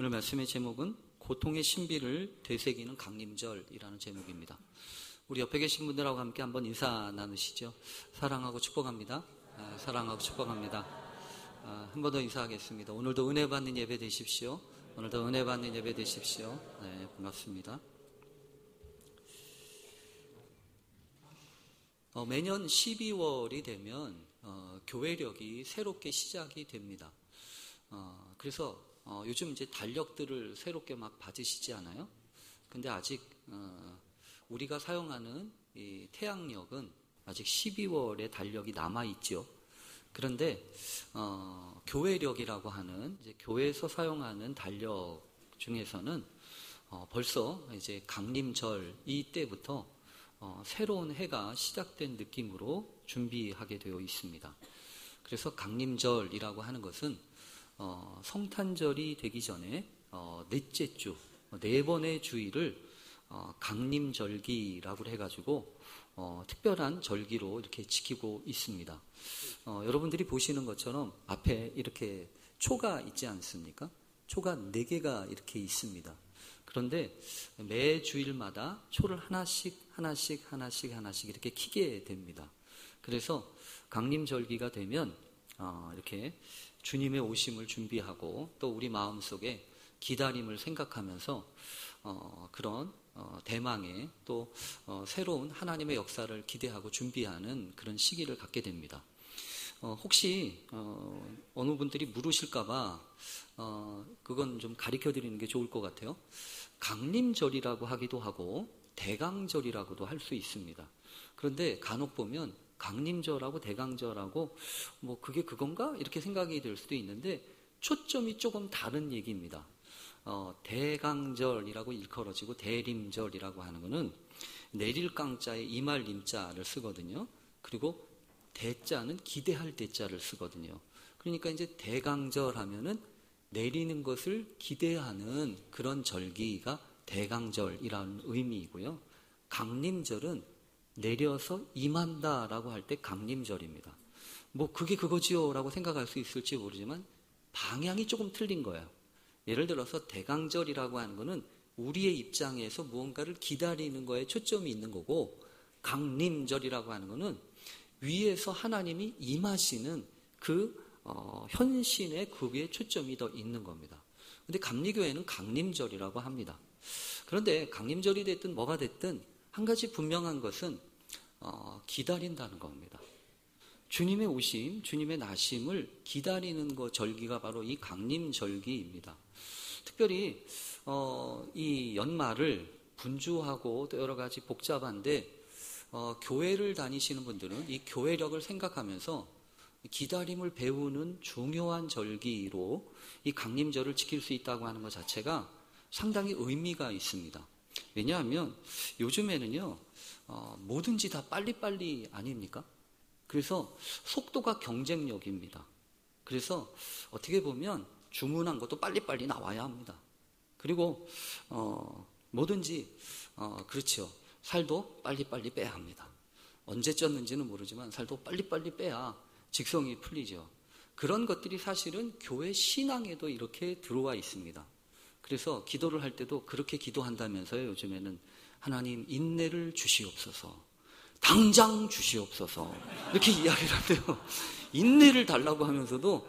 오늘 말씀의 제목은 고통의 신비를 되새기는 강림절이라는 제목입니다. 우리 옆에 계신 분들하고 함께 한번 인사 나누시죠. 사랑하고 축복합니다. 사랑하고 축복합니다. 한 번 더 인사하겠습니다. 오늘도 은혜 받는 예배 되십시오. 오늘도 은혜 받는 예배 되십시오. 네, 반갑습니다. 매년 12월이 되면 교회력이 새롭게 시작이 됩니다. 그래서 요즘 이제 달력들을 새롭게 막 받으시지 않아요? 근데 아직 우리가 사용하는 이 태양력은 아직 12월에 달력이 남아있죠. 그런데 교회력이라고 하는 이제 교회에서 사용하는 달력 중에서는 벌써 이제 강림절 이때부터 새로운 해가 시작된 느낌으로 준비하게 되어 있습니다. 그래서 강림절이라고 하는 것은 성탄절이 되기 전에 넷째 주, 네 번의 주일을 강림절기라고 해가지고 특별한 절기로 이렇게 지키고 있습니다. 여러분들이 보시는 것처럼 앞에 이렇게 초가 있지 않습니까? 초가 4개가 이렇게 있습니다. 그런데 매 주일마다 초를 하나씩 이렇게 켜게 됩니다. 그래서 강림절기가 되면 이렇게 주님의 오심을 준비하고 또 우리 마음속에 기다림을 생각하면서 그런 대망의 또 새로운 하나님의 역사를 기대하고 준비하는 그런 시기를 갖게 됩니다. 혹시 어느 분들이 물으실까봐 그건 좀 가르쳐 드리는 게 좋을 것 같아요. 강림절이라고 하기도 하고 대강절이라고도 할 수 있습니다. 그런데 간혹 보면 강림절하고 대강절하고 뭐 그게 그건가? 이렇게 생각이 될 수도 있는데 초점이 조금 다른 얘기입니다. 대강절이라고 일컬어지고 대림절이라고 하는 거는 내릴 강자에 임할 임자를 쓰거든요. 그리고 대자는 기대할 대자를 쓰거든요. 그러니까 이제 대강절 하면은 내리는 것을 기대하는 그런 절기가 대강절이라는 의미이고요. 강림절은 내려서 임한다라고 할 때 강림절입니다. 뭐 그게 그거지요 라고 생각할 수 있을지 모르지만 방향이 조금 틀린 거예요. 예를 들어서 대강절이라고 하는 거는 우리의 입장에서 무언가를 기다리는 거에 초점이 있는 거고, 강림절이라고 하는 거는 위에서 하나님이 임하시는 그 현신의 그게 초점이 더 있는 겁니다. 근데 감리교회는 강림절이라고 합니다. 그런데 강림절이 됐든 뭐가 됐든 한 가지 분명한 것은 기다린다는 겁니다. 주님의 오심, 주님의 나심을 기다리는 것, 절기가 바로 이 강림절기입니다. 특별히 이 연말을 분주하고 또 여러 가지 복잡한데 교회를 다니시는 분들은 이 교회력을 생각하면서 기다림을 배우는 중요한 절기로 이 강림절을 지킬 수 있다고 하는 것 자체가 상당히 의미가 있습니다. 왜냐하면 요즘에는요 뭐든지 다 빨리빨리 아닙니까? 그래서 속도가 경쟁력입니다. 그래서 어떻게 보면 주문한 것도 빨리빨리 나와야 합니다. 그리고 뭐든지 그렇죠. 살도 빨리빨리 빼야 합니다. 언제 쪘는지는 모르지만 살도 빨리빨리 빼야 직성이 풀리죠. 그런 것들이 사실은 교회 신앙에도 이렇게 들어와 있습니다. 그래서 기도를 할 때도 그렇게 기도한다면서요. 요즘에는 하나님 인내를 주시옵소서, 당장 주시옵소서 이렇게 이야기를 한대요. 인내를 달라고 하면서도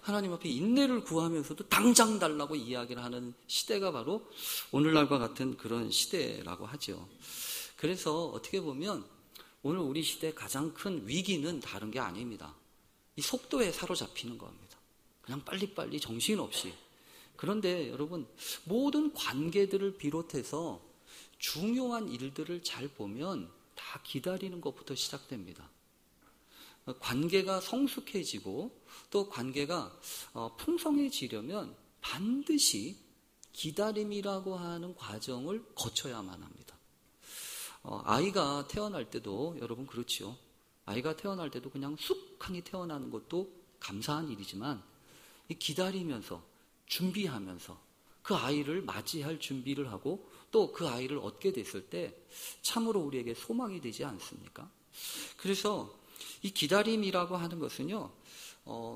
하나님 앞에 인내를 구하면서도 당장 달라고 이야기를 하는 시대가 바로 오늘날과 같은 그런 시대라고 하죠. 그래서 어떻게 보면 오늘 우리 시대의 가장 큰 위기는 다른 게 아닙니다. 이 속도에 사로잡히는 겁니다. 그냥 빨리빨리 정신없이. 그런데 여러분, 모든 관계들을 비롯해서 중요한 일들을 잘 보면 다 기다리는 것부터 시작됩니다. 관계가 성숙해지고 또 관계가 풍성해지려면 반드시 기다림이라고 하는 과정을 거쳐야만 합니다. 아이가 태어날 때도 여러분 그렇지요. 아이가 태어날 때도 그냥 쑥하니 태어나는 것도 감사한 일이지만 이 기다리면서 준비하면서 그 아이를 맞이할 준비를 하고 또 그 아이를 얻게 됐을 때 참으로 우리에게 소망이 되지 않습니까? 그래서 이 기다림이라고 하는 것은요,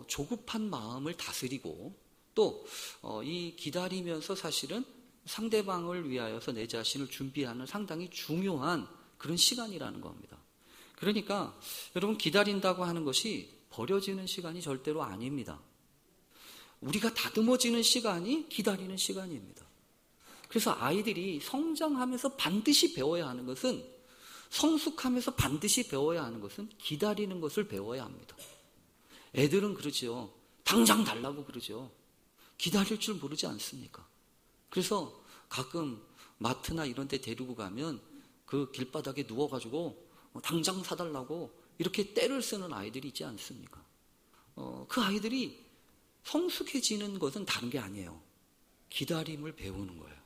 조급한 마음을 다스리고 또 이 기다리면서 사실은 상대방을 위하여서 내 자신을 준비하는 상당히 중요한 그런 시간이라는 겁니다. 그러니까 여러분, 기다린다고 하는 것이 버려지는 시간이 절대로 아닙니다. 우리가 다듬어지는 시간이 기다리는 시간입니다. 그래서 아이들이 성장하면서 반드시 배워야 하는 것은, 성숙하면서 반드시 배워야 하는 것은 기다리는 것을 배워야 합니다. 애들은 그러죠. 당장 달라고 그러죠. 기다릴 줄 모르지 않습니까? 그래서 가끔 마트나 이런 데 데리고 가면 그 길바닥에 누워가지고 당장 사달라고 이렇게 떼를 쓰는 아이들이 있지 않습니까? 그 아이들이 성숙해지는 것은 다른 게 아니에요. 기다림을 배우는 거예요.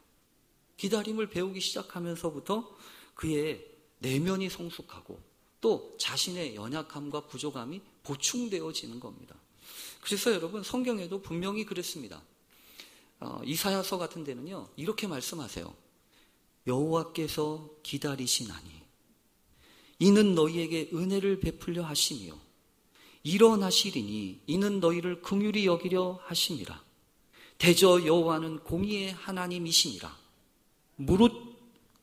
기다림을 배우기 시작하면서부터 그의 내면이 성숙하고 또 자신의 연약함과 부족함이 보충되어지는 겁니다. 그래서 여러분, 성경에도 분명히 그랬습니다. 이사야서 같은 데는요, 이렇게 말씀하세요. 여호와께서 기다리시나니 이는 너희에게 은혜를 베풀려 하시며 일어나시리니 이는 너희를 긍휼히 여기려 하심이라. 대저 여호와는 공의의 하나님이시니라. 무릇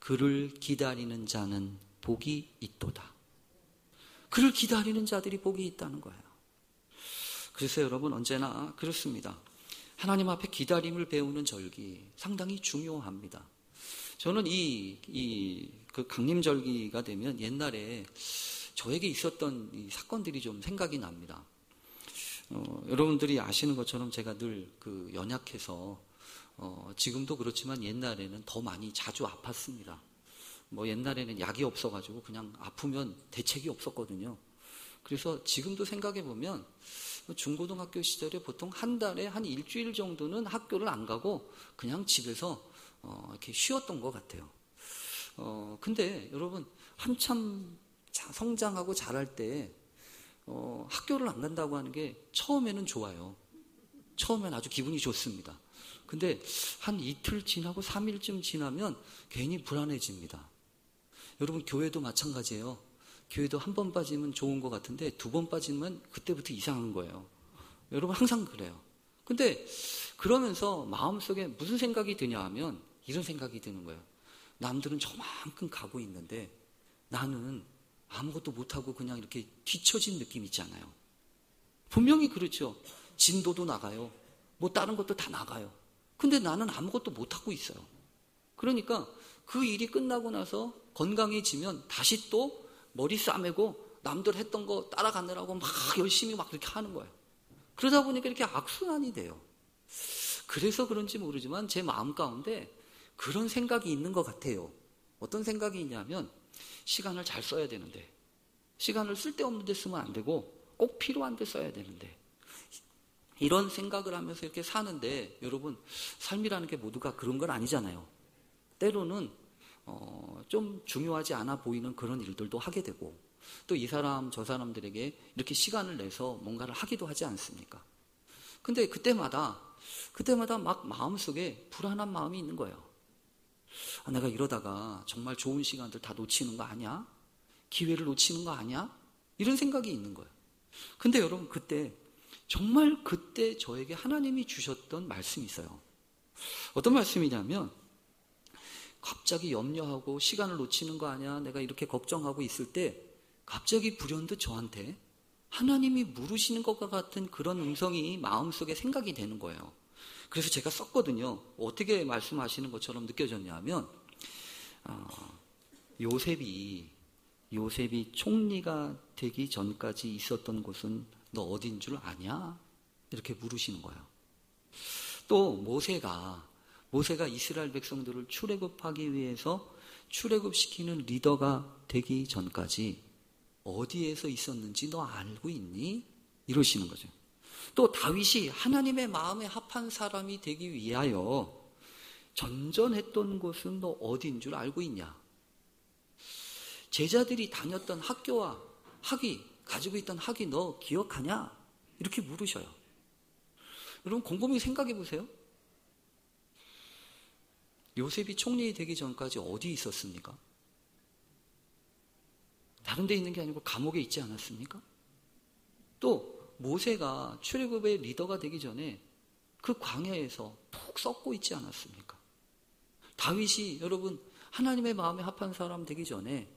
그를 기다리는 자는 복이 있도다. 그를 기다리는 자들이 복이 있다는 거예요. 그래서 여러분, 언제나 그렇습니다. 하나님 앞에 기다림을 배우는 절기 상당히 중요합니다. 저는 그 강림절기가 되면 옛날에 저에게 있었던 이 사건들이 좀 생각이 납니다. 여러분들이 아시는 것처럼 제가 늘 그 연약해서 지금도 그렇지만 옛날에는 더 많이 자주 아팠습니다. 옛날에는 약이 없어가지고 그냥 아프면 대책이 없었거든요. 그래서 지금도 생각해 보면 중고등학교 시절에 보통 한 달에 한 일주일 정도는 학교를 안 가고 그냥 집에서 이렇게 쉬었던 것 같아요. 근데 여러분, 한참 성장하고 자랄 때 학교를 안 간다고 하는 게 처음에는 좋아요. 처음엔 아주 기분이 좋습니다. 근데 한 이틀 지나고 3일쯤 지나면 괜히 불안해집니다. 여러분, 교회도 마찬가지예요. 교회도 한 번 빠지면 좋은 것 같은데 두 번 빠지면 그때부터 이상한 거예요. 여러분, 항상 그래요. 근데 그러면서 마음속에 무슨 생각이 드냐 하면 이런 생각이 드는 거예요. 남들은 저만큼 가고 있는데 나는 아무것도 못하고 그냥 이렇게 뒤처진 느낌 있잖아요. 분명히 그렇죠. 진도도 나가요. 다른 것도 다 나가요. 근데 나는 아무것도 못하고 있어요. 그러니까 그 일이 끝나고 나서 건강해지면 다시 또 머리 싸매고 남들 했던 거 따라가느라고 막 열심히 막 그렇게 하는 거예요. 그러다 보니까 이렇게 악순환이 돼요. 그래서 그런지 모르지만 제 마음 가운데 그런 생각이 있는 것 같아요. 어떤 생각이 있냐면, 시간을 잘 써야 되는데, 시간을 쓸데없는 데 쓰면 안 되고 꼭 필요한 데 써야 되는데, 이런 생각을 하면서 이렇게 사는데, 여러분, 삶이라는 게 모두가 그런 건 아니잖아요. 때로는 좀 중요하지 않아 보이는 그런 일들도 하게 되고, 또 이 사람 저 사람들에게 이렇게 시간을 내서 뭔가를 하기도 하지 않습니까? 근데 그때마다 막 마음속에 불안한 마음이 있는 거예요. 내가 이러다가 정말 좋은 시간들 다 놓치는 거 아니야? 기회를 놓치는 거 아니야? 이런 생각이 있는 거예요. 근데 여러분, 정말 그때 저에게 하나님이 주셨던 말씀이 있어요. 어떤 말씀이냐면, 갑자기 염려하고 시간을 놓치는 거 아니야? 내가 이렇게 걱정하고 있을 때 갑자기 불현듯 저한테 하나님이 물으시는 것과 같은 그런 음성이 마음속에 생각이 되는 거예요. 그래서 제가 썼거든요. 어떻게 말씀하시는 것처럼 느껴졌냐면, 요셉이 총리가 되기 전까지 있었던 곳은 너 어딘 줄 아냐? 이렇게 물으시는 거예요. 또 모세가 이스라엘 백성들을 출애굽하기 위해서 출애굽시키는 리더가 되기 전까지 어디에서 있었는지 너 알고 있니? 이러시는 거죠. 또 다윗이 하나님의 마음에 합한 사람이 되기 위하여 전전했던 곳은 너 어딘 줄 알고 있냐? 제자들이 다녔던 학교와 가지고 있던 학위 너 기억하냐? 이렇게 물으셔요. 여러분, 곰곰이 생각해 보세요. 요셉이 총리 되기 전까지 어디 있었습니까? 다른 데 있는 게 아니고 감옥에 있지 않았습니까? 또 모세가 출애굽의 리더가 되기 전에 그 광야에서 푹 썩고 있지 않았습니까? 다윗이 여러분 하나님의 마음에 합한 사람 되기 전에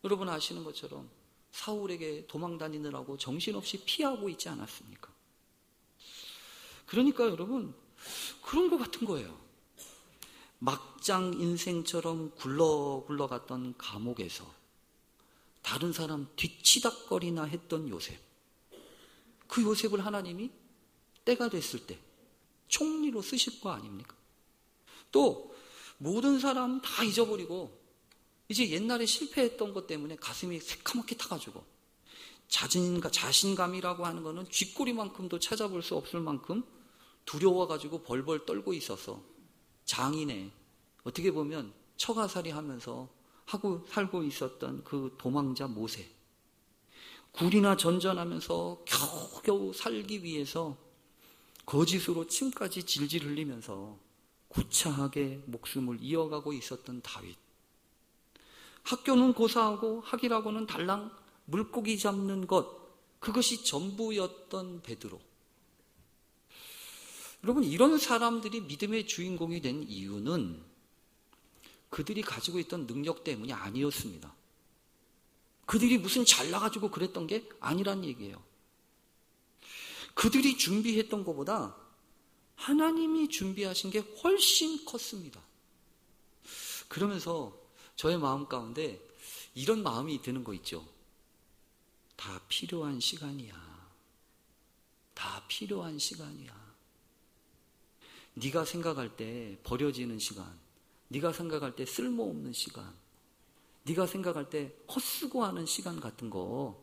여러분 아시는 것처럼 사울에게 도망 다니느라고 정신없이 피하고 있지 않았습니까? 그러니까 여러분 그런 것 같은 거예요. 막장 인생처럼 굴러갔던 감옥에서 다른 사람 뒤치닥거리나 했던 요셉. 그 요셉을 하나님이 때가 됐을 때 총리로 쓰실 거 아닙니까? 또 모든 사람 다 잊어버리고 이제 옛날에 실패했던 것 때문에 가슴이 새카맣게 타가지고 자신감이라고 하는 거는 쥐꼬리만큼도 찾아볼 수 없을 만큼 두려워가지고 벌벌 떨고 있어서 장인의 어떻게 보면 처가살이 하면서 하고 살고 있었던 그 도망자 모세, 굴이나 전전하면서 겨우겨우 살기 위해서 거짓으로 침까지 질질 흘리면서 구차하게 목숨을 이어가고 있었던 다윗, 학교는 고사하고 학이라고는 달랑 물고기 잡는 것, 그것이 전부였던 베드로. 여러분, 이런 사람들이 믿음의 주인공이 된 이유는 그들이 가지고 있던 능력 때문이 아니었습니다. 그들이 무슨 잘나가지고 그랬던 게 아니란 얘기예요. 그들이 준비했던 것보다 하나님이 준비하신 게 훨씬 컸습니다. 그러면서 저의 마음 가운데 이런 마음이 드는 거 있죠. 다 필요한 시간이야. 다 필요한 시간이야. 네가 생각할 때 버려지는 시간, 네가 생각할 때 쓸모없는 시간, 네가 생각할 때 헛수고하는 시간 같은 거,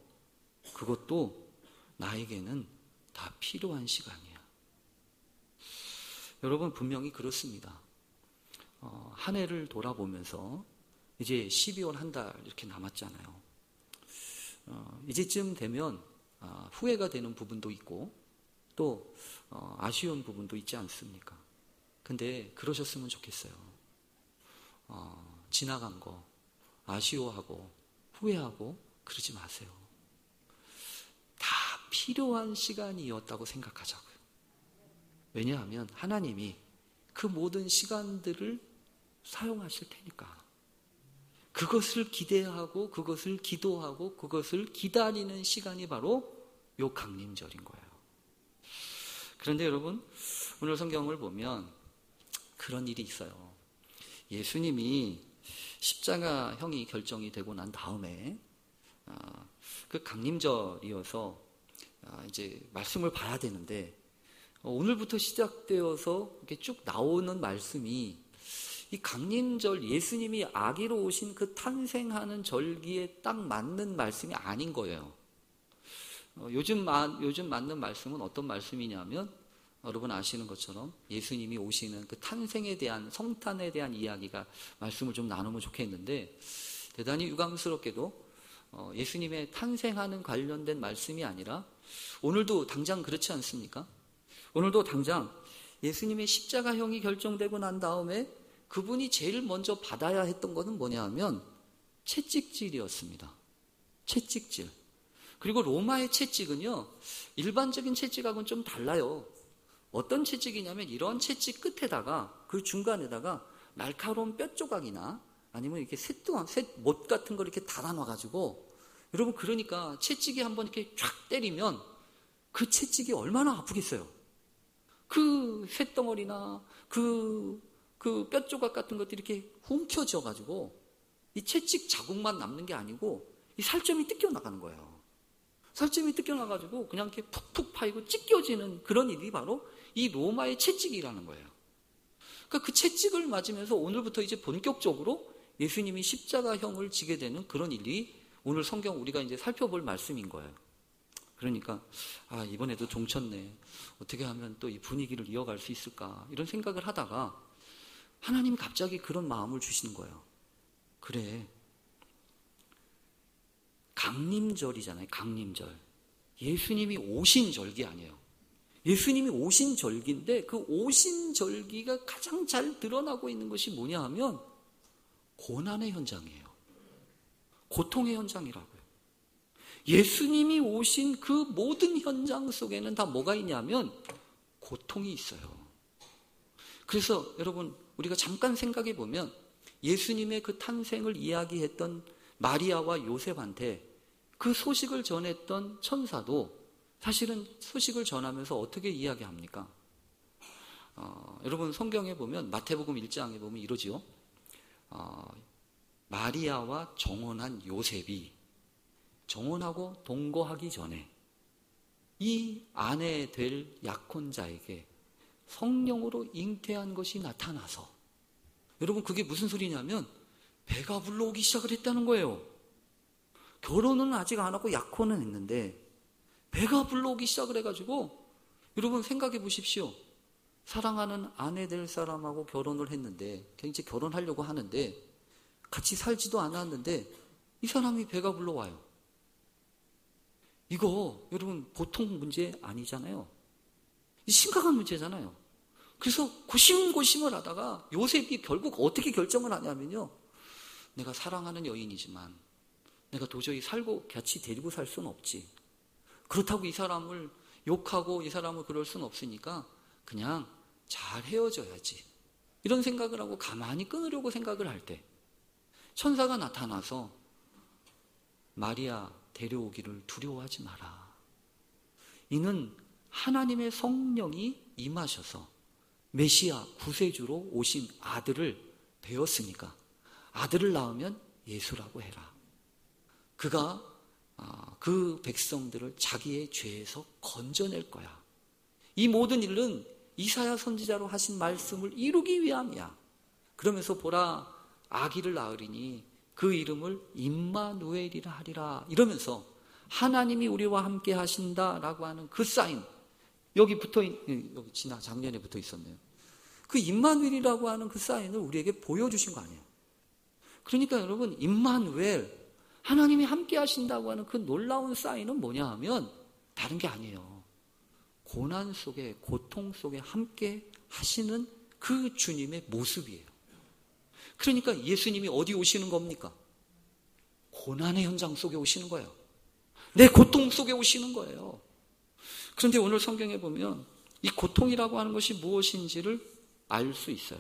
그것도 나에게는 다 필요한 시간이야. 여러분 분명히 그렇습니다. 한 해를 돌아보면서 이제 12월 한 달 이렇게 남았잖아요. 이제쯤 되면 후회가 되는 부분도 있고 또 아쉬운 부분도 있지 않습니까? 근데 그러셨으면 좋겠어요. 지나간 거 아쉬워하고 후회하고 그러지 마세요. 다 필요한 시간이었다고 생각하자고요. 왜냐하면 하나님이 그 모든 시간들을 사용하실 테니까. 그것을 기대하고 그것을 기도하고 그것을 기다리는 시간이 바로 요 강림절인 거예요. 그런데 여러분 오늘 성경을 보면 그런 일이 있어요. 예수님이 십자가형이 결정이 되고 난 다음에 그 강림절이어서 이제 말씀을 봐야 되는데 오늘부터 시작되어서 이렇게 쭉 나오는 말씀이 이 강림절 예수님이 아기로 오신 그 탄생하는 절기에 딱 맞는 말씀이 아닌 거예요. 요즘 맞는 말씀은 어떤 말씀이냐면 여러분 아시는 것처럼 예수님이 오시는 그 탄생에 대한 성탄에 대한 이야기가 말씀을 좀 나누면 좋겠는데 대단히 유감스럽게도 예수님의 탄생하는 관련된 말씀이 아니라 오늘도 당장 그렇지 않습니까? 오늘도 당장 예수님의 십자가형이 결정되고 난 다음에 그분이 제일 먼저 받아야 했던 것은 뭐냐 하면 채찍질이었습니다. 채찍질. 그리고 로마의 채찍은요 일반적인 채찍하고는 좀 달라요. 어떤 채찍이냐면 이런 채찍 끝에다가 그 중간에다가 날카로운 뼈 조각이나 아니면 이렇게 셋못 같은 걸 이렇게 달아놔가지고 여러분 그러니까 채찍이 한번 이렇게 쫙 때리면 그 채찍이 얼마나 아프겠어요. 그 쇳덩어리나 그 뼈 조각 같은 것들이 이렇게 움켜쥐어가지고 이 채찍 자국만 남는 게 아니고 이 살점이 뜯겨나가는 거예요. 살점이 뜯겨나가지고 그냥 이렇게 푹푹 파이고 찢겨지는 그런 일이 바로 이 로마의 채찍이라는 거예요. 그러니까 그 채찍을 맞으면서 오늘부터 이제 본격적으로 예수님이 십자가형을 지게 되는 그런 일이 오늘 성경 우리가 이제 살펴볼 말씀인 거예요. 그러니까 이번에도 종쳤네. 어떻게 하면 또 이 분위기를 이어갈 수 있을까 이런 생각을 하다가 하나님이 갑자기 그런 마음을 주시는 거예요. 그래. 강림절이잖아요. 강림절. 예수님이 오신 절기 아니에요. 예수님이 오신 절기인데 그 오신 절기가 가장 잘 드러나고 있는 것이 뭐냐 하면 고난의 현장이에요. 고통의 현장이라고요. 예수님이 오신 그 모든 현장 속에는 다 뭐가 있냐면 고통이 있어요. 그래서 여러분, 우리가 잠깐 생각해 보면 예수님의 그 탄생을 이야기했던 마리아와 요셉한테 그 소식을 전했던 천사도 사실은 소식을 전하면서 어떻게 이야기합니까? 여러분, 성경에 보면 마태복음 1장에 보면 이러지요. 마리아와 정혼한 요셉이 정혼하고 동거하기 전에 이 아내 될 약혼자에게 성령으로 잉태한 것이 나타나서, 여러분, 그게 무슨 소리냐면 배가 불러오기 시작을 했다는 거예요. 결혼은 아직 안 하고 약혼은 했는데 배가 불러오기 시작을 해가지고, 여러분 생각해 보십시오. 사랑하는 아내 될 사람하고 결혼을 했는데, 이제 결혼하려고 하는데 같이 살지도 않았는데 이 사람이 배가 불러와요. 이거 여러분 보통 문제 아니잖아요. 심각한 문제잖아요. 그래서 고심고심을 하다가 요셉이 결국 어떻게 결정을 하냐면요, 내가 사랑하는 여인이지만 내가 도저히 같이 데리고 살 수는 없지. 그렇다고 이 사람을 욕하고 이 사람을 그럴 수는 없으니까 그냥 잘 헤어져야지, 이런 생각을 하고 가만히 끊으려고 생각을 할 때 천사가 나타나서 마리아 데려오기를 두려워하지 마라. 이는 하나님의 성령이 임하셔서 메시아 구세주로 오신 아들을 배웠으니까 아들을 낳으면 예수라고 해라. 그가 그 백성들을 자기의 죄에서 건져낼 거야. 이 모든 일은 이사야 선지자로 하신 말씀을 이루기 위함이야. 그러면서 보라, 아기를 낳으리니 그 이름을 임마누엘이라 하리라. 이러면서 하나님이 우리와 함께 하신다라고 하는 그 사인, 여기 작년에 붙어 있었네요. 그 임마누엘이라고 하는 그 사인을 우리에게 보여주신 거 아니에요. 그러니까 여러분, 임마누엘, 하나님이 함께 하신다고 하는 그 놀라운 사인은 뭐냐 하면 다른 게 아니에요. 고난 속에, 고통 속에 함께 하시는 그 주님의 모습이에요. 그러니까 예수님이 어디 오시는 겁니까? 고난의 현장 속에 오시는 거예요. 내 고통 속에 오시는 거예요. 그런데 오늘 성경에 보면 이 고통이라고 하는 것이 무엇인지를 알 수 있어요.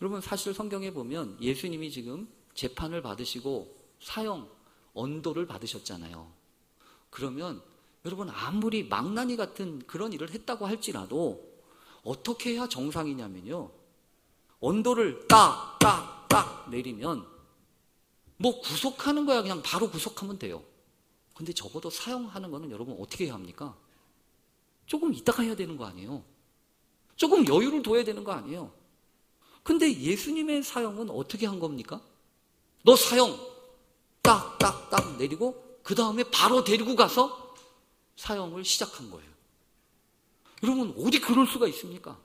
여러분, 사실 성경에 보면 예수님이 지금 재판을 받으시고 사형, 언도를 받으셨잖아요. 그러면 여러분, 아무리 망나니 같은 그런 일을 했다고 할지라도 어떻게 해야 정상이냐면요, 언도를 딱 내리면 뭐 구속하는 거야 그냥 바로 구속하면 돼요. 근데 적어도 사형하는 거는 여러분 어떻게 해야 합니까? 조금 이따가 해야 되는 거 아니에요? 조금 여유를 둬야 되는 거 아니에요? 근데 예수님의 사형은 어떻게 한 겁니까? 너 사형 딱 내리고 그 다음에 바로 데리고 가서 사형을 시작한 거예요. 여러분, 어디 그럴 수가 있습니까?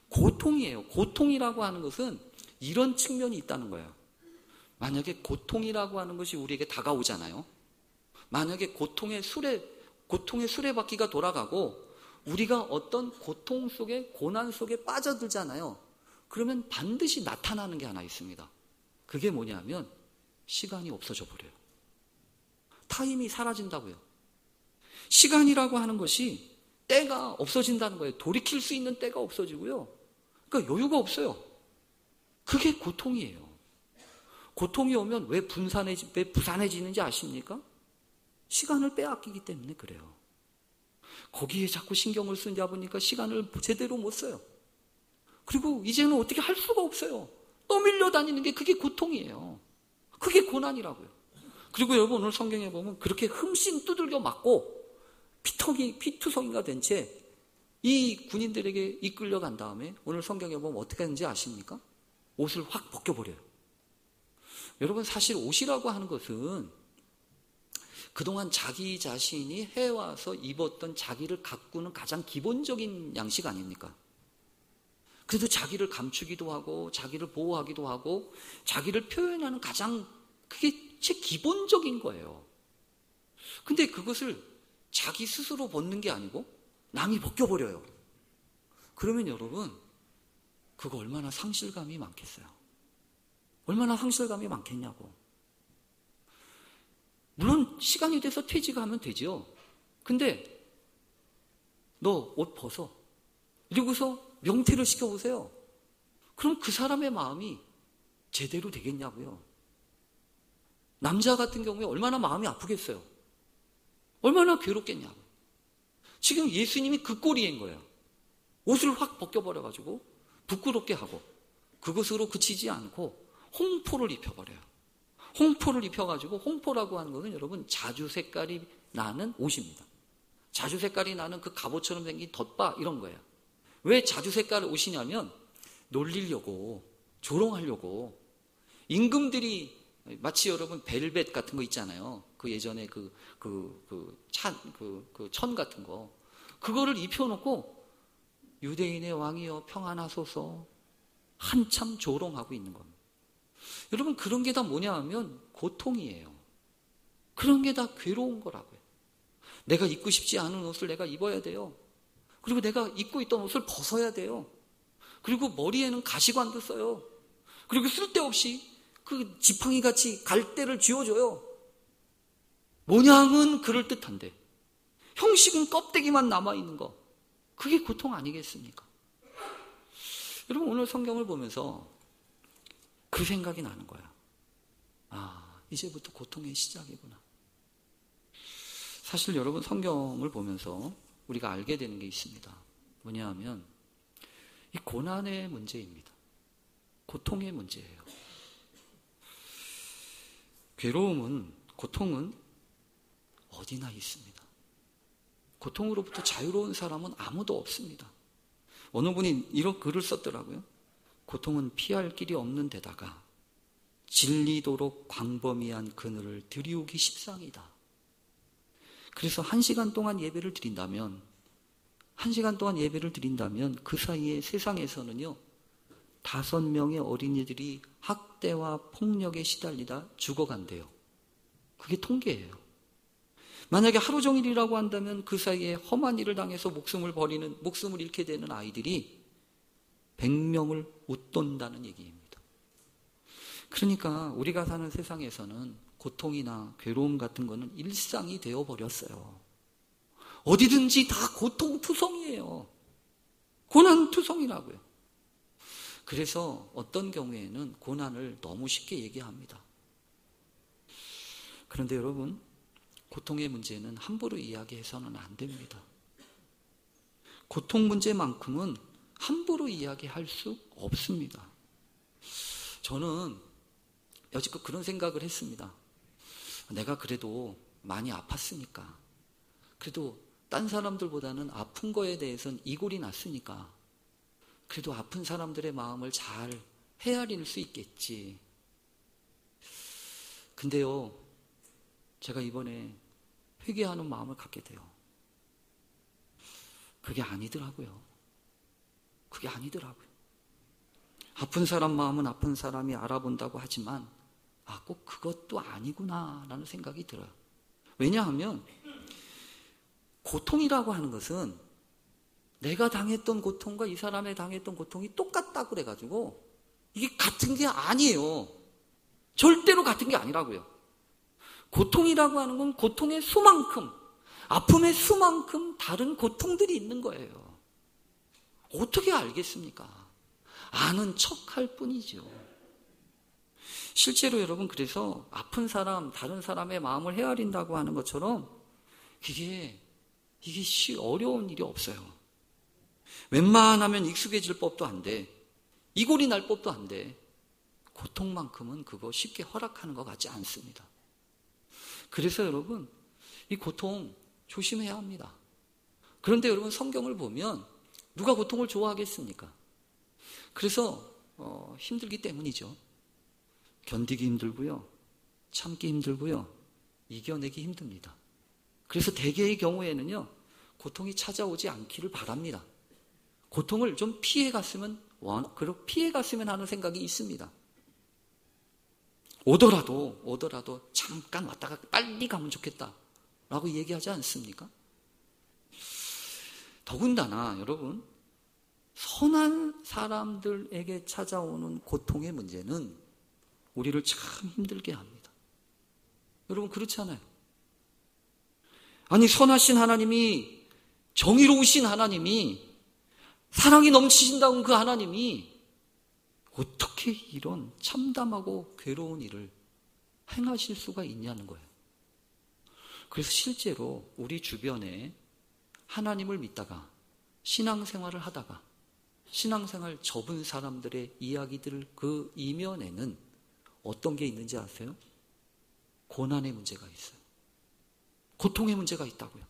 고통이에요. 고통이라고 하는 것은 이런 측면이 있다는 거예요. 만약에 고통이라고 하는 것이 우리에게 다가오잖아요. 만약에 고통의 수레바퀴가 돌아가고 우리가 어떤 고통 속에, 고난 속에 빠져들잖아요. 그러면 반드시 나타나는 게 하나 있습니다. 그게 뭐냐면 시간이 없어져 버려요. 타임이 사라진다고요. 시간이라고 하는 것이 때가 없어진다는 거예요. 돌이킬 수 있는 때가 없어지고요. 그러니까 여유가 없어요. 그게 고통이에요. 고통이 오면 왜 부산해지는지 아십니까? 시간을 빼앗기기 때문에 그래요. 거기에 자꾸 신경을 쓰다 보니까 시간을 제대로 못 써요. 그리고 이제는 어떻게 할 수가 없어요. 떠밀려 다니는 게 그게 고통이에요. 그게 고난이라고요. 그리고 여러분, 오늘 성경에 보면 그렇게 흠씬 두들겨 맞고 피투성이가 된 채 이 군인들에게 이끌려간 다음에 오늘 성경에 보면 어떻게 하는지 아십니까? 옷을 확 벗겨버려요. 여러분, 사실 옷이라고 하는 것은 그동안 자기 자신이 해와서 입었던 자기를 가꾸는 가장 기본적인 양식 아닙니까? 그래도 자기를 감추기도 하고 자기를 보호하기도 하고 자기를 표현하는 그게 제 기본적인 거예요. 근데 그것을 자기 스스로 벗는 게 아니고 남이 벗겨버려요. 그러면 여러분, 그거 얼마나 상실감이 많겠어요. 얼마나 상실감이 많겠냐고. 물론 시간이 돼서 퇴직하면 되죠. 근데 너 옷 벗어. 이러고서 명태를 시켜보세요. 그럼 그 사람의 마음이 제대로 되겠냐고요. 남자 같은 경우에 얼마나 마음이 아프겠어요. 얼마나 괴롭겠냐고. 지금 예수님이 그 꼴인 거예요. 옷을 확 벗겨버려가지고 부끄럽게 하고 그것으로 그치지 않고 홍포를 입혀버려요. 홍포를 입혀가지고, 홍포라고 하는 것은 여러분 자주 색깔이 나는 옷입니다. 자주 색깔이 나는 그 갑옷처럼 생긴 덧바 이런 거예요. 왜 자주 색깔 옷이냐면 놀리려고, 조롱하려고. 임금들이 마치 여러분 벨벳 같은 거 있잖아요. 그 예전에 천 같은 거. 그거를 입혀놓고 유대인의 왕이여 평안하소서 한참 조롱하고 있는 겁니다. 여러분 그런 게 다 뭐냐 하면 고통이에요. 그런 게 다 괴로운 거라고요. 내가 입고 싶지 않은 옷을 내가 입어야 돼요. 그리고 내가 입고 있던 옷을 벗어야 돼요. 그리고 머리에는 가시관도 써요. 그리고 쓸데없이 그 지팡이 같이 갈대를 쥐어줘요. 모양은 그럴듯한데 형식은 껍데기만 남아있는 거. 그게 고통 아니겠습니까? 여러분 오늘 성경을 보면서 그 생각이 나는 거야. 아, 이제부터 고통의 시작이구나. 사실 여러분 성경을 보면서 우리가 알게 되는 게 있습니다. 뭐냐 하면 이 고난의 문제입니다. 고통의 문제예요. 괴로움은, 고통은 어디나 있습니다. 고통으로부터 자유로운 사람은 아무도 없습니다. 어느 분이 이런 글을 썼더라고요. 고통은 피할 길이 없는 데다가 질리도록 광범위한 그늘을 들이우기 십상이다. 그래서 1시간 동안 예배를 드린다면 그 사이에 세상에서는요 5명의 어린이들이 학대와 폭력에 시달리다 죽어간대요. 그게 통계예요. 만약에 하루 종일이라고 한다면 그 사이에 험한 일을 당해서 목숨을 잃게 되는 아이들이 100명을 웃돈다는 얘기입니다. 그러니까 우리가 사는 세상에서는 고통이나 괴로움 같은 거는 일상이 되어버렸어요. 어디든지 다 고통투성이에요. 고난투성이라고요. 그래서 어떤 경우에는 고난을 너무 쉽게 얘기합니다. 그런데 여러분, 고통의 문제는 함부로 이야기해서는 안 됩니다. 고통 문제만큼은 함부로 이야기할 수 없습니다. 저는 여지껏 그런 생각을 했습니다. 내가 그래도 많이 아팠으니까, 그래도 딴 사람들보다는 아픈 거에 대해서는 이골이 났으니까 그래도 아픈 사람들의 마음을 잘 헤아릴 수 있겠지. 근데요, 제가 이번에 회개하는 마음을 갖게 돼요. 그게 아니더라고요. 아픈 사람 마음은 아픈 사람이 알아본다고 하지만 꼭 그것도 아니구나 라는 생각이 들어요. 왜냐하면 고통이라고 하는 것은 내가 당했던 고통과 이 사람이 당했던 고통이 똑같다고 그래가지고 이게 같은 게 아니에요. 절대로 같은 게 아니라고요. 고통이라고 하는 건 고통의 수만큼, 아픔의 수만큼 다른 고통들이 있는 거예요. 어떻게 알겠습니까? 아는 척할 뿐이죠. 실제로 여러분, 그래서 아픈 사람, 다른 사람의 마음을 헤아린다고 하는 것처럼 이게 어려운 일이 없어요. 웬만하면 익숙해질 법도 안 돼. 이골이 날 법도 안 돼. 고통만큼은 그거 쉽게 허락하는 것 같지 않습니다. 그래서 여러분, 이 고통 조심해야 합니다. 그런데 여러분, 성경을 보면 누가 고통을 좋아하겠습니까? 그래서 힘들기 때문이죠. 견디기 힘들고요, 참기 힘들고요, 이겨내기 힘듭니다. 그래서 대개의 경우에는요, 고통이 찾아오지 않기를 바랍니다. 고통을 좀 피해갔으면 하는 생각이 있습니다. 오더라도 잠깐 왔다가 빨리 가면 좋겠다라고 얘기하지 않습니까? 더군다나 여러분, 선한 사람들에게 찾아오는 고통의 문제는 우리를 참 힘들게 합니다. 여러분, 그렇지 않아요? 아니, 선하신 하나님이 정의로우신 하나님이, 사랑이 넘치신다는 그 하나님이 어떻게 이런 참담하고 괴로운 일을 행하실 수가 있냐는 거예요. 그래서 실제로 우리 주변에 하나님을 믿다가 신앙생활을 하다가 신앙생활 접은 사람들의 이야기들 그 이면에는 어떤 게 있는지 아세요? 고난의 문제가 있어요. 고통의 문제가 있다고요.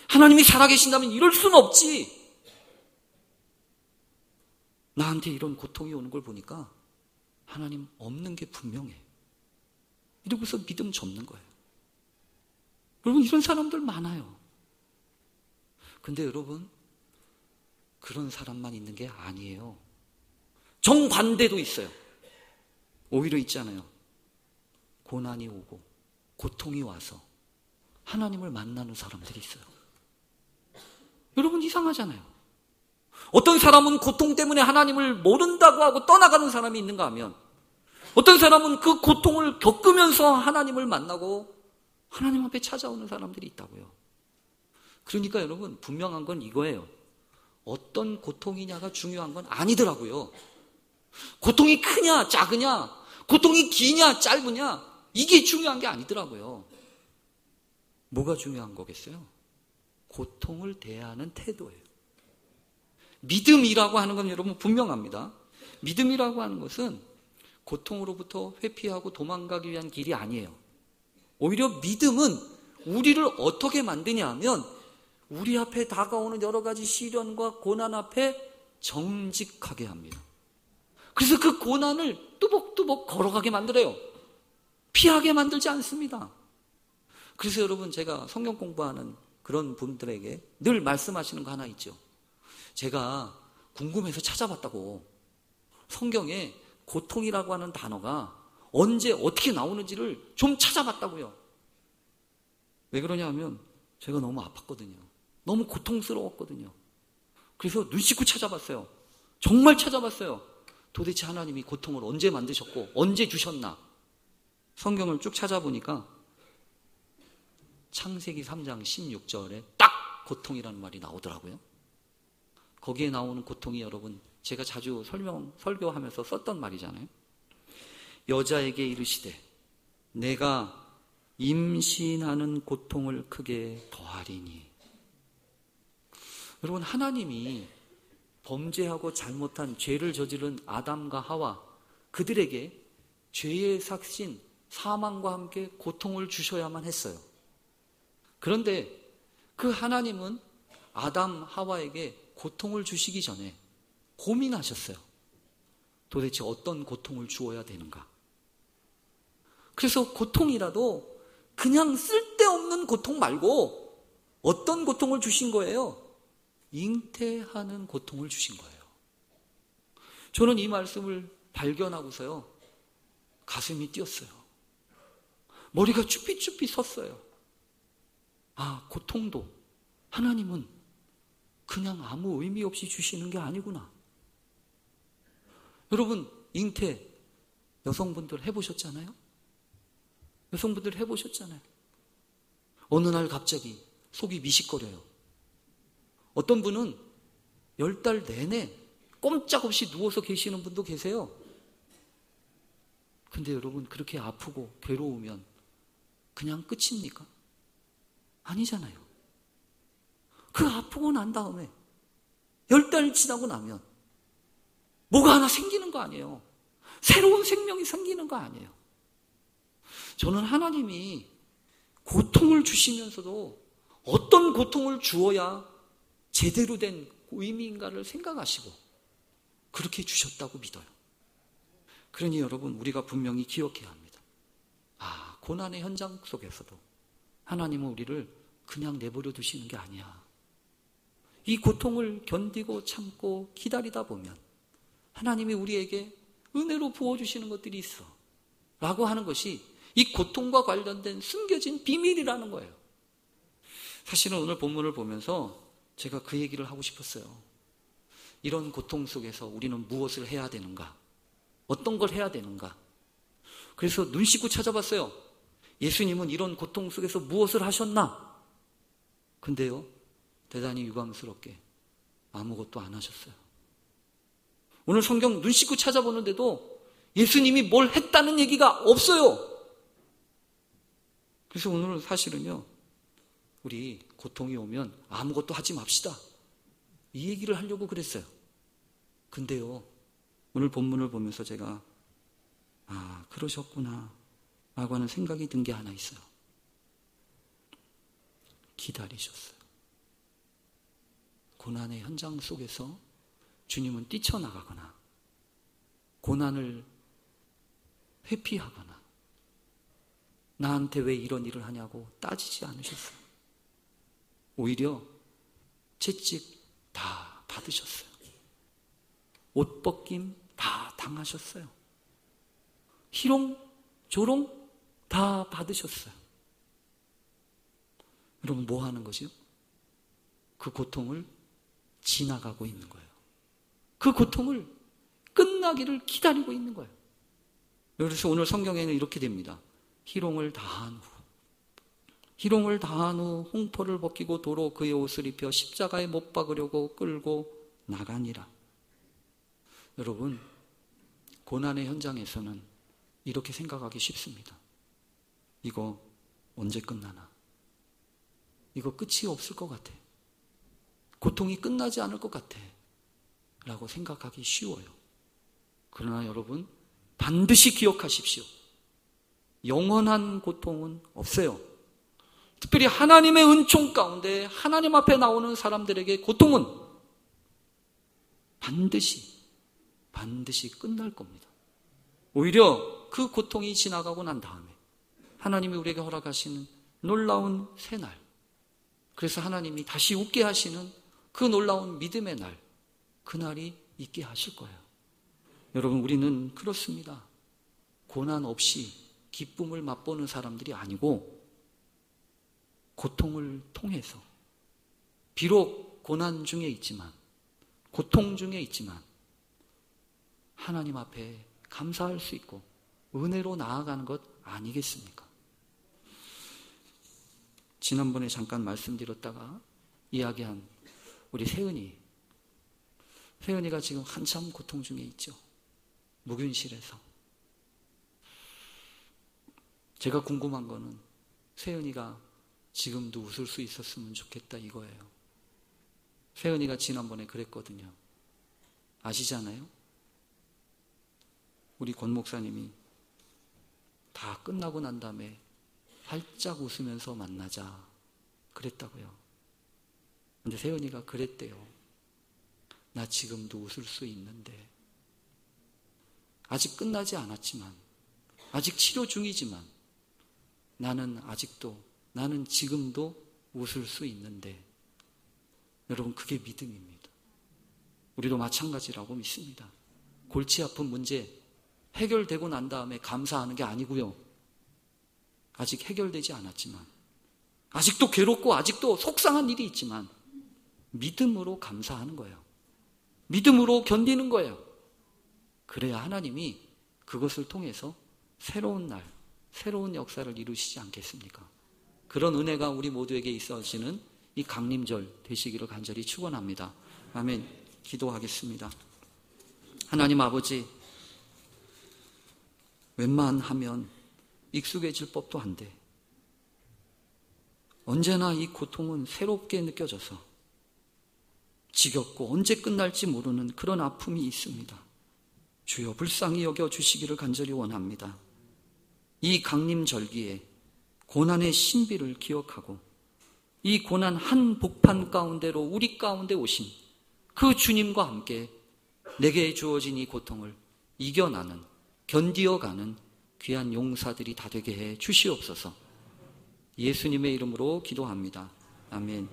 하나님이 살아계신다면 이럴 수는 없지. 나한테 이런 고통이 오는 걸 보니까 하나님 없는 게 분명해. 이러고서 믿음 접는 거예요. 여러분, 이런 사람들 많아요. 근데 여러분, 그런 사람만 있는 게 아니에요. 정반대도 있어요. 오히려 있잖아요. 고난이 오고 고통이 와서 하나님을 만나는 사람들이 있어요. 여러분, 이상하잖아요. 어떤 사람은 고통 때문에 하나님을 모른다고 하고 떠나가는 사람이 있는가 하면, 어떤 사람은 그 고통을 겪으면서 하나님을 만나고 하나님 앞에 찾아오는 사람들이 있다고요. 그러니까 여러분, 분명한 건 이거예요. 어떤 고통이냐가 중요한 건 아니더라고요. 고통이 크냐 작으냐, 고통이 기냐 짧으냐, 이게 중요한 게 아니더라고요. 뭐가 중요한 거겠어요? 고통을 대하는 태도예요. 믿음이라고 하는 건 여러분 분명합니다. 믿음이라고 하는 것은 고통으로부터 회피하고 도망가기 위한 길이 아니에요. 오히려 믿음은 우리를 어떻게 만드냐 하면, 우리 앞에 다가오는 여러 가지 시련과 고난 앞에 정직하게 합니다. 그래서 그 고난을 뚜벅뚜벅 걸어가게 만들어요. 피하게 만들지 않습니다. 그래서 여러분, 제가 성경 공부하는 그런 분들에게 늘 말씀하시는 거 하나 있죠. 제가 궁금해서 찾아봤다고. 성경에 고통이라고 하는 단어가 언제 어떻게 나오는지를 좀 찾아봤다고요. 왜 그러냐 하면 제가 너무 아팠거든요. 너무 고통스러웠거든요. 그래서 눈 씻고 찾아봤어요. 정말 찾아봤어요. 도대체 하나님이 고통을 언제 만드셨고 언제 주셨나. 성경을 쭉 찾아보니까 창세기 3장 16절에 딱 고통이라는 말이 나오더라고요. 거기에 나오는 고통이 여러분, 제가 자주 설교하면서 썼던 말이잖아요. 여자에게 이르시되 내가 임신하는 고통을 크게 더하리니. 여러분, 하나님이 범죄하고 잘못한 죄를 저지른 아담과 하와, 그들에게 죄의 삭신 사망과 함께 고통을 주셔야만 했어요. 그런데 그 하나님은 아담 하와에게 고통을 주시기 전에 고민하셨어요. 도대체 어떤 고통을 주어야 되는가. 그래서 고통이라도 그냥 쓸데없는 고통 말고 어떤 고통을 주신 거예요? 잉태하는 고통을 주신 거예요. 저는 이 말씀을 발견하고서요, 가슴이 뛰었어요. 머리가 쭈삣쭈삣 섰어요. 아, 고통도 하나님은 그냥 아무 의미 없이 주시는 게 아니구나. 여러분, 잉태 여성분들 해보셨잖아요? 여성분들 해보셨잖아요. 어느 날 갑자기 속이 미식거려요. 어떤 분은 10달 내내 꼼짝없이 누워서 계시는 분도 계세요. 근데 여러분, 그렇게 아프고 괴로우면 그냥 끝입니까? 아니잖아요. 그 아프고 난 다음에 10달 지나고 나면 뭐가 하나 생기는 거 아니에요. 새로운 생명이 생기는 거 아니에요. 저는 하나님이 고통을 주시면서도 어떤 고통을 주어야 제대로 된 의미인가를 생각하시고 그렇게 주셨다고 믿어요. 그러니 여러분, 우리가 분명히 기억해야 합니다. 아, 고난의 현장 속에서도 하나님은 우리를 그냥 내버려 두시는 게 아니야. 이 고통을 견디고 참고 기다리다 보면 하나님이 우리에게 은혜로 부어주시는 것들이 있어 라고 하는 것이 이 고통과 관련된 숨겨진 비밀이라는 거예요. 사실은 오늘 본문을 보면서 제가 그 얘기를 하고 싶었어요. 이런 고통 속에서 우리는 무엇을 해야 되는가? 어떤 걸 해야 되는가? 그래서 눈 씻고 찾아봤어요. 예수님은 이런 고통 속에서 무엇을 하셨나? 근데요, 대단히 유감스럽게 아무것도 안 하셨어요. 오늘 성경 눈 씻고 찾아보는데도 예수님이 뭘 했다는 얘기가 없어요. 그래서 오늘 사실은요, 우리 고통이 오면 아무것도 하지 맙시다, 이 얘기를 하려고 그랬어요. 근데요, 오늘 본문을 보면서 제가 그러셨구나 라고 하는 생각이 든 게 하나 있어요. 기다리셨어요. 고난의 현장 속에서 주님은 뛰쳐나가거나 고난을 회피하거나 나한테 왜 이런 일을 하냐고 따지지 않으셨어요. 오히려 채찍 다 받으셨어요. 옷 벗김 다 당하셨어요. 희롱, 조롱 다 받으셨어요. 여러분, 뭐 하는 것이요? 그 고통을 지나가고 있는 거예요. 그 고통을 끝나기를 기다리고 있는 거예요. 그래서 오늘 성경에는 이렇게 됩니다. 희롱을 다한 후 홍포를 벗기고 도로 그의 옷을 입혀 십자가에 못 박으려고 끌고 나가니라. 여러분, 고난의 현장에서는 이렇게 생각하기 쉽습니다. 이거 언제 끝나나? 이거 끝이 없을 것 같아. 고통이 끝나지 않을 것 같아 라고 생각하기 쉬워요. 그러나 여러분, 반드시 기억하십시오. 영원한 고통은 없어요. 특별히 하나님의 은총 가운데 하나님 앞에 나오는 사람들에게 고통은 반드시 끝날 겁니다. 오히려 그 고통이 지나가고 난 다음에 하나님이 우리에게 허락하시는 놀라운 새날, 그래서 하나님이 다시 웃게 하시는 그 놀라운 믿음의 날, 그날이 있게 하실 거예요. 여러분, 우리는 그렇습니다. 고난 없이 기쁨을 맛보는 사람들이 아니고 고통을 통해서, 비록 고난 중에 있지만, 고통 중에 있지만 하나님 앞에 감사할 수 있고 은혜로 나아가는 것 아니겠습니까? 지난번에 잠깐 말씀드렸다가 이야기한 우리 세은이가 지금 한참 고통 중에 있죠. 묵윤실에서. 제가 궁금한 거는 세은이가 지금도 웃을 수 있었으면 좋겠다 이거예요. 세은이가 지난번에 그랬거든요. 아시잖아요? 우리 권 목사님이 다 끝나고 난 다음에 활짝 웃으면서 만나자 그랬다고요. 근데 세은이가 그랬대요. 나 지금도 웃을 수 있는데, 아직 끝나지 않았지만, 아직 치료 중이지만 나는 지금도 웃을 수 있는데. 여러분, 그게 믿음입니다. 우리도 마찬가지라고 믿습니다. 골치 아픈 문제 해결되고 난 다음에 감사하는 게 아니고요. 아직 해결되지 않았지만, 아직도 괴롭고 아직도 속상한 일이 있지만 믿음으로 감사하는 거예요. 믿음으로 견디는 거예요. 그래야 하나님이 그것을 통해서 새로운 날, 새로운 역사를 이루시지 않겠습니까? 그런 은혜가 우리 모두에게 있어지는 이 강림절 되시기를 간절히 축원합니다. 아멘. 기도하겠습니다. 하나님 아버지, 웬만하면 익숙해질 법도 한데 언제나 이 고통은 새롭게 느껴져서 지겹고 언제 끝날지 모르는 그런 아픔이 있습니다. 주여, 불쌍히 여겨주시기를 간절히 원합니다. 이 강림절기에 고난의 신비를 기억하고 이 고난 한 복판 가운데로 우리 가운데 오신 그 주님과 함께 내게 주어진 이 고통을 이겨나는, 견디어가는 귀한 용사들이 다 되게 해 주시옵소서. 예수님의 이름으로 기도합니다. 아멘.